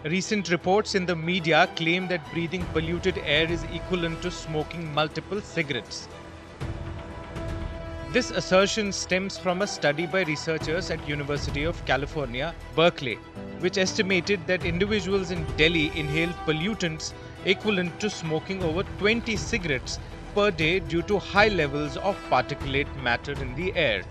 Recent reports in the media claim that breathing polluted air is equivalent to smoking multiple cigarettes. This assertion stems from a study by researchers at University of California, Berkeley, which estimated that individuals in Delhi inhaled pollutants equivalent to smoking over 20 cigarettes per day due to high levels of particulate matter in the air.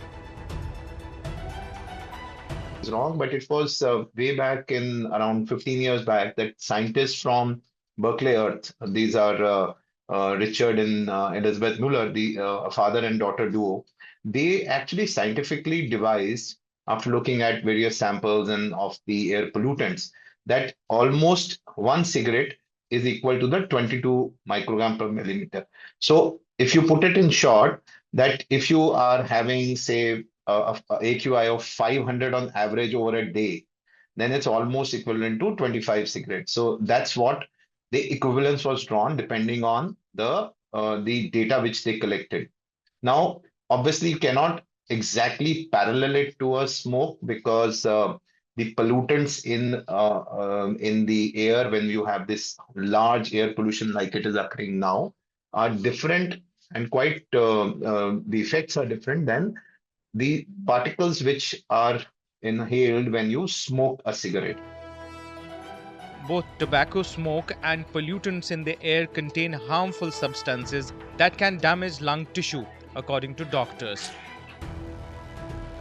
Wrong, but it was way back in around 15 years back that scientists from Berkeley Earth, these are Richard and Elizabeth Muller, the father and daughter duo, they actually scientifically devised, after looking at various samples and of the air pollutants, that almost one cigarette is equal to the 22 microgram per millimeter. So if you put it in short, that if you are having, say, a AQI of 500 on average over a day, then it's almost equivalent to 25 cigarettes. So that's what the equivalence was drawn depending on the data which they collected. Now, obviously, you cannot exactly parallel it to a smoke because the pollutants in the air when you have this large air pollution like it is occurring now are different and quite the effects are different than the particles which are inhaled when you smoke a cigarette. Both tobacco smoke and pollutants in the air contain harmful substances that can damage lung tissue, according to doctors.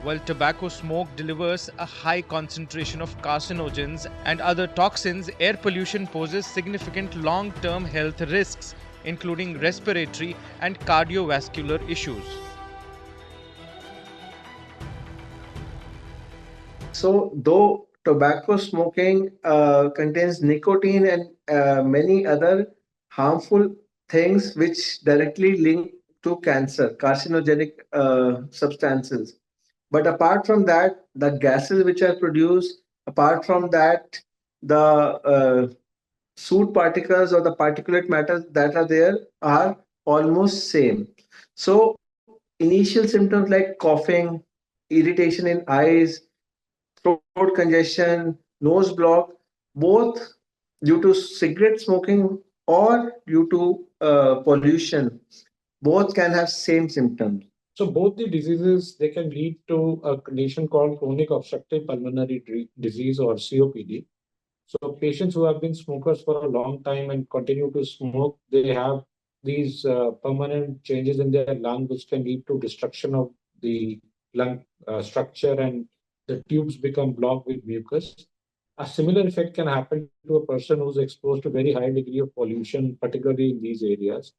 While tobacco smoke delivers a high concentration of carcinogens and other toxins, air pollution poses significant long-term health risks, including respiratory and cardiovascular issues. So, though tobacco smoking contains nicotine and many other harmful things which directly link to cancer, carcinogenic substances. But apart from that, the gases which are produced, apart from that, the soot particles or the particulate matter that are there are almost same. So, initial symptoms like coughing, irritation in eyes, throat congestion, nose block, both due to cigarette smoking or due to pollution, both can have same symptoms. So both the diseases, they can lead to a condition called chronic obstructive pulmonary disease or COPD. So patients who have been smokers for a long time and continue to smoke, they have these permanent changes in their lung, which can lead to destruction of the lung structure, and the tubes become blocked with mucus. A similar effect can happen to a person who's exposed to very high degree of pollution, particularly in these areas.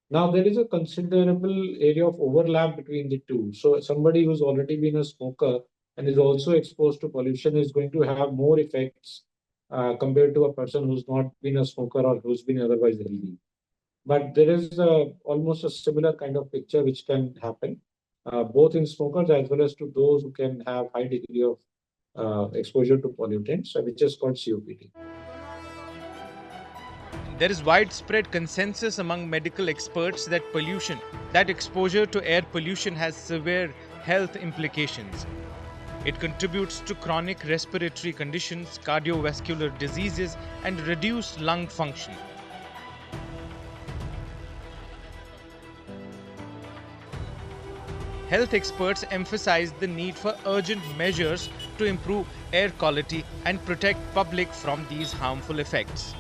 Now, there is a considerable area of overlap between the two. So somebody who's already been a smoker and is also exposed to pollution is going to have more effects compared to a person who's not been a smoker or who's been otherwise healthy. But there is almost a similar kind of picture which can happen both in smokers as well as to those who can have high degree of exposure to pollutants, which is called COPD. There is widespread consensus among medical experts that exposure to air pollution has severe health implications. It contributes to chronic respiratory conditions, cardiovascular diseases, and reduced lung function. Health experts emphasize the need for urgent measures to improve air quality and protect public from these harmful effects.